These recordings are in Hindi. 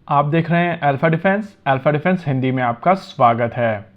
आप देख रहे हैं अल्फा डिफेंस हिंदी में आपका स्वागत है।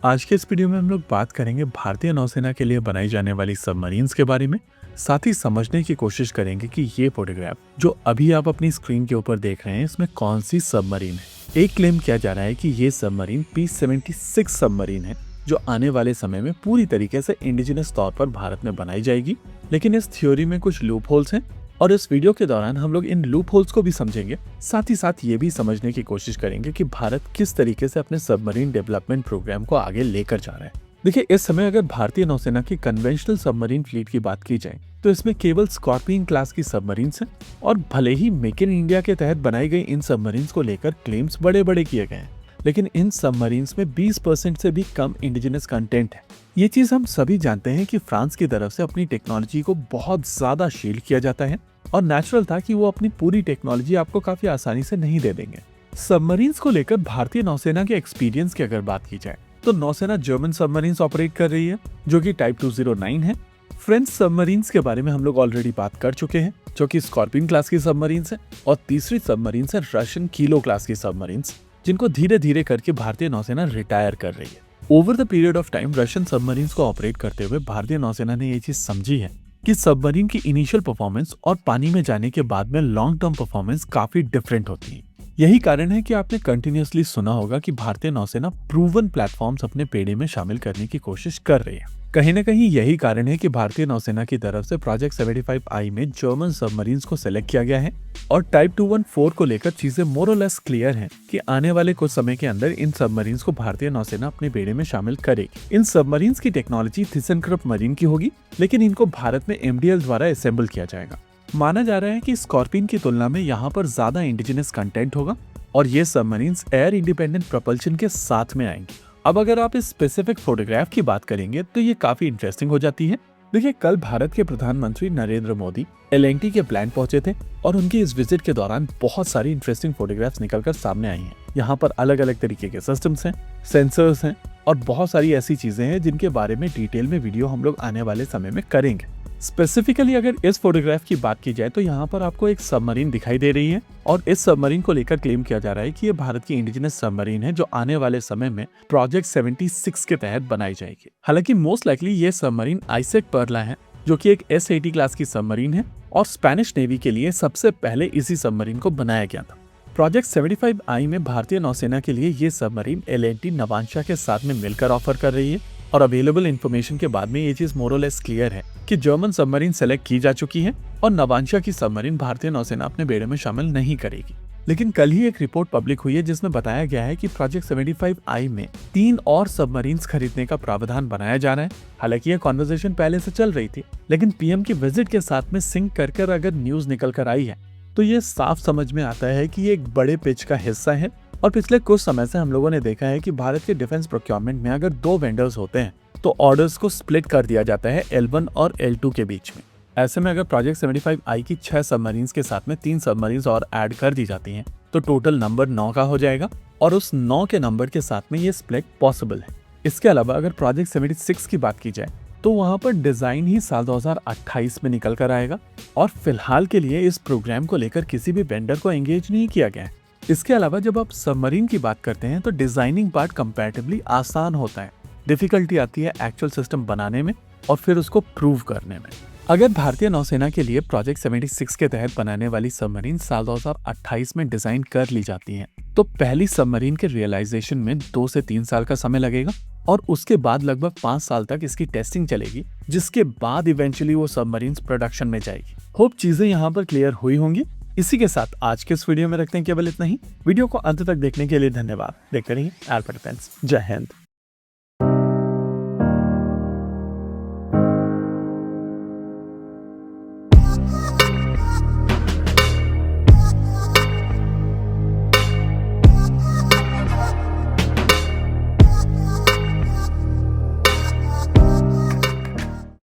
आज के इस वीडियो में हम लोग बात करेंगे भारतीय नौसेना के लिए बनाई जाने वाली सबमरीन्स के बारे में। साथ ही समझने की कोशिश करेंगे कि ये फोटोग्राफ जो अभी आप अपनी स्क्रीन के ऊपर देख रहे हैं इसमें कौन सी सबमरीन है। एक क्लेम किया जा रहा है कि ये सबमरीन P-76 सबमरीन है जो आने वाले समय में पूरी तरीके से इंडिजिनस तौर पर भारत में बनाई जाएगी। लेकिन इस थ्योरी में कुछ लूप होल्स हैं और इस वीडियो के दौरान हम लोग इन लूप होल्स को भी समझेंगे। साथ ही साथ ये भी समझने की कोशिश करेंगे कि भारत किस तरीके से अपने सबमरीन डेवलपमेंट प्रोग्राम को आगे लेकर जा रहा है। देखिए, इस समय अगर भारतीय नौसेना की कन्वेंशनल सबमरीन फ्लीट की बात की जाए तो इसमें केवल स्कॉर्पियन क्लास की सबमरीन्स हैं और भले ही मेक इन इंडिया के तहत बनाई गई इन सबमरीन्स को लेकर क्लेम्स बड़े बड़े किए गए हैं, लेकिन इन सबमरीन्स में 20% से भी कम इंडिजिनस कंटेंट है। ये चीज हम सभी जानते हैं कि फ्रांस की तरफ से अपनी टेक्नोलॉजी को बहुत ज्यादा शील्ड किया जाता है और नेचुरल था कि वो अपनी पूरी टेक्नोलॉजी आपको काफी आसानी से नहीं दे देंगे। सबमरीन्स को लेकर भारतीय नौसेना के एक्सपीरियंस की अगर बात की जाए तो नौसेना जर्मन सबमरीन्स ऑपरेट कर रही है जो कि टाइप 209 है। फ्रेंच सबमरीन्स के बारे में हम लोग ऑलरेडी बात कर चुके हैं जो कि स्कॉर्पियन क्लास की सबमरीन्स है, और तीसरी सबमरीन्स है रशियन किलो क्लास की सबमरीन्स जिनको धीरे धीरे करके भारतीय नौसेना रिटायर कर रही है। Over the period of time Russian submarines को ऑपरेट करते हुए भारतीय नौसेना ने ये चीज समझी है कि सबमरीन की इनिशियल परफॉर्मेंस और पानी में जाने के बाद में लॉन्ग टर्म परफॉर्मेंस काफी डिफरेंट होती है। यही कारण है कि आपने कंटिन्यूअसली सुना होगा कि भारतीय नौसेना प्रूवन प्लेटफॉर्म्स अपने पेड़े में शामिल करने की कोशिश कर रही है। कहीं न कहीं यही कारण है कि भारतीय नौसेना की तरफ से प्रोजेक्ट 75I में जर्मन सबमरीन्स को सिलेक्ट किया गया है और टाइप 214 को लेकर चीजें मोर और लेस क्लियर हैं कि आने वाले कुछ समय के अंदर इन सबमरीन्स को भारतीय नौसेना अपने बेड़े में शामिल करेगी। इन सबमरीन्स की टेक्नोलॉजी थिसनक्रप मरीन की होगी, लेकिन इनको भारत में MDL द्वारा असेंबल किया जाएगा। माना जा रहा है कि स्कॉर्पियन की तुलना में यहाँ पर ज्यादा इंडिजिनस कंटेंट होगा और ये सबमरीन्स एयर इंडिपेंडेंट प्रोपल्शन के साथ में आएंगी। अब अगर आप इस स्पेसिफिक फोटोग्राफ की बात करेंगे तो ये काफी इंटरेस्टिंग हो जाती है। देखिए, कल भारत के प्रधानमंत्री नरेंद्र मोदी LNT के प्लांट पहुंचे थे और उनकी इस विजिट के दौरान बहुत सारी इंटरेस्टिंग फोटोग्राफ्स निकलकर सामने आई हैं। यहाँ पर अलग अलग तरीके के सिस्टम्स हैं, सेंसर्स हैं और बहुत सारी ऐसी चीजें हैं जिनके बारे में डिटेल में वीडियो हम लोग आने वाले समय में करेंगे। स्पेसिफिकली अगर इस फोटोग्राफ की बात की जाए तो यहाँ पर आपको एक सबमरीन दिखाई दे रही है और इस सबमरीन को लेकर क्लेम किया जा रहा है कि ये भारत की इंडिजिनस सबमरीन है जो आने वाले समय में प्रोजेक्ट 76 के तहत बनाई जाएगी। हालांकि मोस्ट लाइकली ये सबमरीन आइसेक पर्ला है जो कि एक S-80 क्लास की सबमरीन है और स्पेनिश नेवी के लिए सबसे पहले इसी सबमरीन को बनाया गया था। प्रोजेक्ट 75I में भारतीय नौसेना के लिए ये सबमरीन LNT नवांशा के साथ में मिलकर ऑफर कर रही है और अवेलेबल इन्फॉर्मेशन के बाद में ये चीज मोर और लेस क्लियर है कि जर्मन सबमरीन सेलेक्ट की जा चुकी है और नवांशा की सबमरीन भारतीय नौसेना अपने बेड़े में शामिल नहीं करेगी। लेकिन कल ही एक रिपोर्ट पब्लिक हुई है जिसमें बताया गया है कि प्रोजेक्ट 75I में 3 और सबमरीन्स खरीदने का प्रावधान बनाया जा रहा है। हालांकि यह कॉन्वर्सेशन पहले से चल रही थी, लेकिन PM की विजिट के साथ में सिंक कर अगर न्यूज निकल कर आई है तो ये साफ समझ में आता है कि ये एक बड़े पिच का हिस्सा है। और पिछले कुछ समय से हम लोगों ने देखा है कि भारत के डिफेंस प्रोक्योरमेंट में अगर 2 वेंडर्स होते हैं तो ऑर्डर्स को स्प्लिट कर दिया जाता है L1 और L2 के बीच में। ऐसे में अगर प्रोजेक्ट 75I की 6 सबमरीन्स के साथ में 3 सबमरीन्स और ऐड कर दी जाती हैं तो टोटल नंबर 9 का हो जाएगा और उस 9 के नंबर के साथ में ये स्प्लिट पॉसिबल है। इसके अलावा अगर प्रोजेक्ट 76 की बात की जाए तो वहां पर डिजाइन ही साल 2028 में निकल कर आएगा और फिलहाल के लिए इस प्रोग्राम को लेकर किसी भी वेंडर को एंगेज नहीं किया गया है। इसके अलावा जब आप सबमरीन की बात करते हैं तो डिजाइनिंग पार्ट कंपैरेटिवली आसान होता है, डिफिकल्टी आती है एक्चुअल सिस्टम बनाने में और फिर उसको प्रूव करने में। अगर भारतीय नौसेना के लिए प्रोजेक्ट 76 के तहत बनाने वाली सबमरीन साल 2028 में डिजाइन कर ली जाती हैं तो पहली सबमरीन के रियलाइजेशन में 2 से 3 साल का समय लगेगा और उसके बाद लगभग 5 साल तक इसकी टेस्टिंग चलेगी, जिसके बाद इवेंचुअली वो सबमरीन प्रोडक्शन में जाएगी। होप चीजें यहाँ पर क्लियर हुई होंगी। इसी के साथ आज के इस वीडियो में रखते हैं केवल इतना ही। वीडियो को अंत तक देखने के लिए धन्यवाद। देखते रहिए अल्फा डिफेंस। जय हिंद।